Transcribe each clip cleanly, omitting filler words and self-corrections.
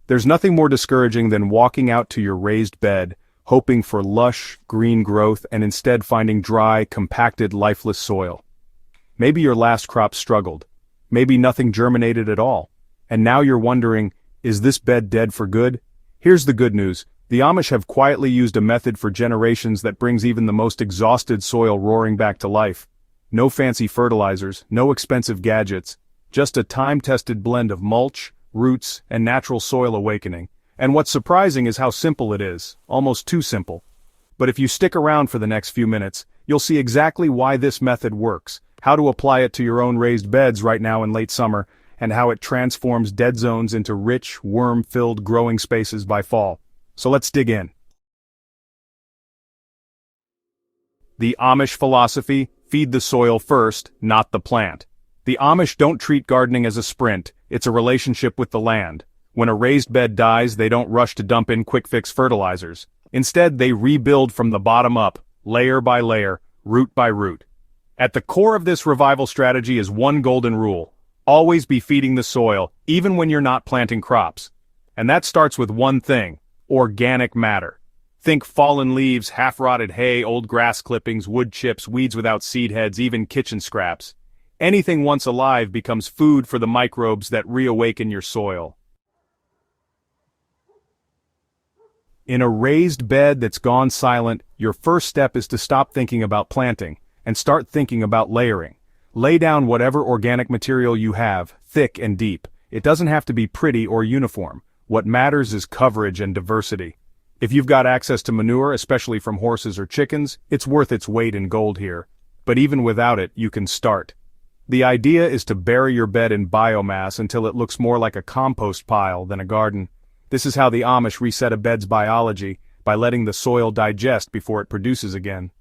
There's nothing more discouraging than walking out to your raised bed, hoping for lush, green growth and instead finding dry, compacted, lifeless soil. Maybe your last crop struggled. Maybe nothing germinated at all. And now you're wondering, is this bed dead for good? Here's the good news. The Amish have quietly used a method for generations that brings even the most exhausted soil roaring back to life. No fancy fertilizers, no expensive gadgets, just a time-tested blend of mulch, roots, and natural soil awakening. And what's surprising is how simple it is, almost too simple. But if you stick around for the next few minutes, you'll see exactly why this method works, how to apply it to your own raised beds right now in late summer, and how it transforms dead zones into rich, worm-filled growing spaces by fall. So let's dig in. The Amish philosophy: feed the soil first, not the plant. The Amish don't treat gardening as a sprint, it's a relationship with the land. When a raised bed dies, they don't rush to dump in quick-fix fertilizers. Instead, they rebuild from the bottom up, layer by layer, root by root. At the core of this revival strategy is one golden rule: always be feeding the soil, even when you're not planting crops. And that starts with one thing: organic matter. Think fallen leaves, half-rotted hay, old grass clippings, wood chips, weeds without seed heads, even kitchen scraps. Anything once alive becomes food for the microbes that reawaken your soil. In a raised bed that's gone silent, your first step is to stop thinking about planting and start thinking about layering. Lay down whatever organic material you have, thick and deep. It doesn't have to be pretty or uniform. What matters is coverage and diversity. If you've got access to manure, especially from horses or chickens, it's worth its weight in gold here. But even without it, you can start. The idea is to bury your bed in biomass until it looks more like a compost pile than a garden. This is how the Amish reset a bed's biology, by letting the soil digest before it produces again.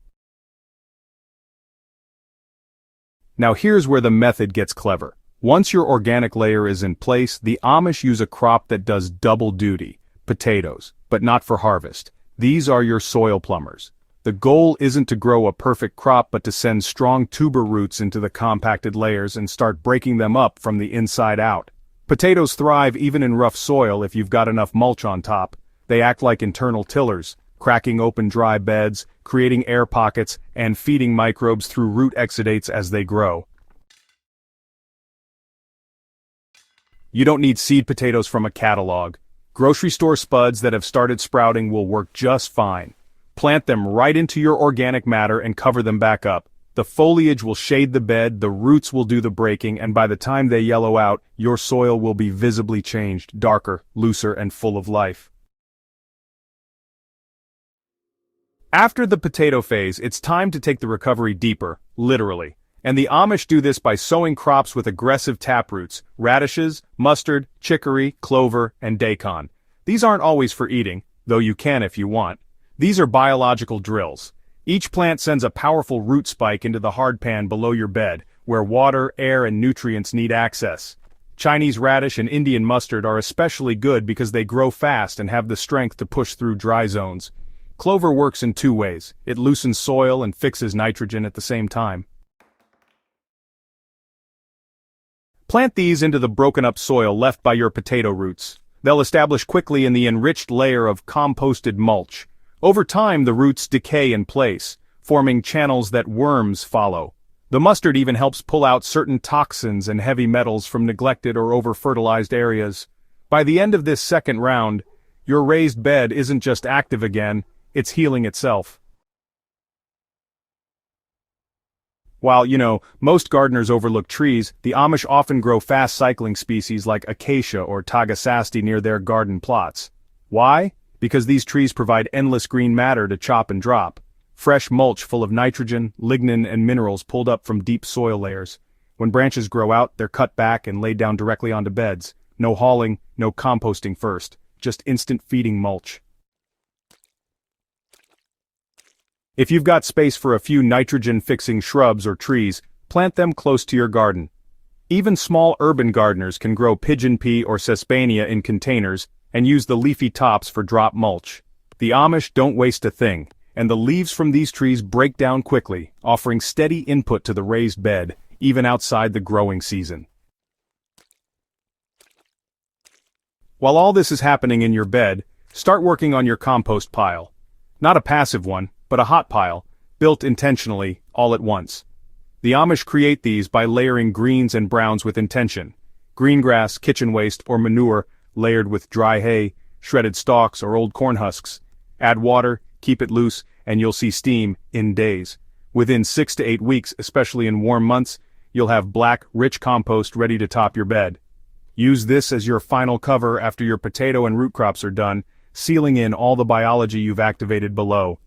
Now here's where the method gets clever. Once your organic layer is in place, the Amish use a crop that does double duty: potatoes, but not for harvest. These are your soil plumbers. The goal isn't to grow a perfect crop but to send strong tuber roots into the compacted layers and start breaking them up from the inside out. Potatoes thrive even in rough soil if you've got enough mulch on top. They act like internal tillers, cracking open dry beds, creating air pockets, and feeding microbes through root exudates as they grow. You don't need seed potatoes from a catalog. Grocery store spuds that have started sprouting will work just fine. Plant them right into your organic matter and cover them back up. The foliage will shade the bed, the roots will do the breaking, and by the time they yellow out, your soil will be visibly changed, darker, looser, and full of life. After the potato phase, it's time to take the recovery deeper, literally. And the Amish do this by sowing crops with aggressive taproots: radishes, mustard, chicory, clover, and daikon. These aren't always for eating, though you can if you want. These are biological drills. Each plant sends a powerful root spike into the hardpan below your bed, where water, air, and nutrients need access. Chinese radish and Indian mustard are especially good because they grow fast and have the strength to push through dry zones. Clover works in two ways: it loosens soil and fixes nitrogen at the same time. Plant these into the broken-up soil left by your potato roots. They'll establish quickly in the enriched layer of composted mulch. Over time, the roots decay in place, forming channels that worms follow. The mustard even helps pull out certain toxins and heavy metals from neglected or over-fertilized areas. By the end of this second round, your raised bed isn't just active again, it's healing itself. While, most gardeners overlook trees, the Amish often grow fast-cycling species like acacia or tagasasti near their garden plots. Why? Because these trees provide endless green matter to chop and drop. Fresh mulch full of nitrogen, lignin, and minerals pulled up from deep soil layers. When branches grow out, they're cut back and laid down directly onto beds. No hauling, no composting first, just instant feeding mulch. If you've got space for a few nitrogen-fixing shrubs or trees, plant them close to your garden. Even small urban gardeners can grow pigeon pea or sesbania in containers and use the leafy tops for drop mulch. The Amish don't waste a thing, and the leaves from these trees break down quickly, offering steady input to the raised bed, even outside the growing season. While all this is happening in your bed, start working on your compost pile. Not a passive one, but a hot pile, built intentionally, all at once. The Amish create these by layering greens and browns with intention. Green grass, kitchen waste, or manure, layered with dry hay, shredded stalks, or old corn husks. Add water, keep it loose, and you'll see steam in days. Within 6 to 8 weeks, especially in warm months, you'll have black, rich compost ready to top your bed. Use this as your final cover after your potato and root crops are done, sealing in all the biology you've activated below.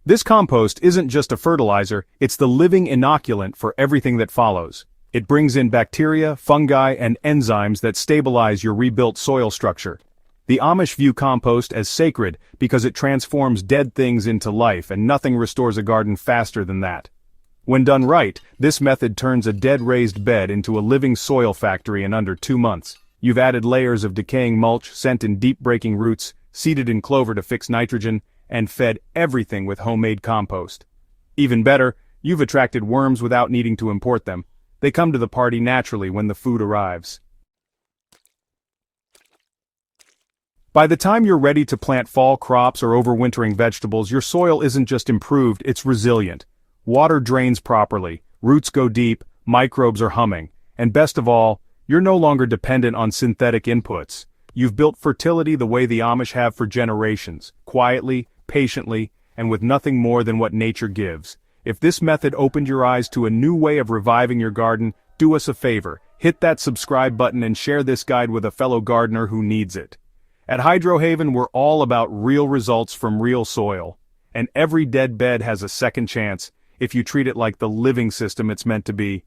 This compost isn't just a fertilizer, it's the living inoculant for everything that follows. It brings in bacteria, fungi, and enzymes that stabilize your rebuilt soil structure. The Amish view compost as sacred because it transforms dead things into life, and nothing restores a garden faster than that. When done right, this method turns a dead raised bed into a living soil factory in under 2 months. You've added layers of decaying mulch sent in deep-breaking roots, seeded in clover to fix nitrogen, and fed everything with homemade compost. Even better, you've attracted worms without needing to import them. They come to the party naturally when the food arrives. By the time you're ready to plant fall crops or overwintering vegetables, your soil isn't just improved, it's resilient. Water drains properly, roots go deep, microbes are humming, and best of all, you're no longer dependent on synthetic inputs. You've built fertility the way the Amish have for generations, quietly, patiently, and with nothing more than what nature gives. If this method opened your eyes to a new way of reviving your garden, do us a favor, hit that subscribe button and share this guide with a fellow gardener who needs it. At Hydro Haven, we're all about real results from real soil. And every dead bed has a second chance, if you treat it like the living system it's meant to be.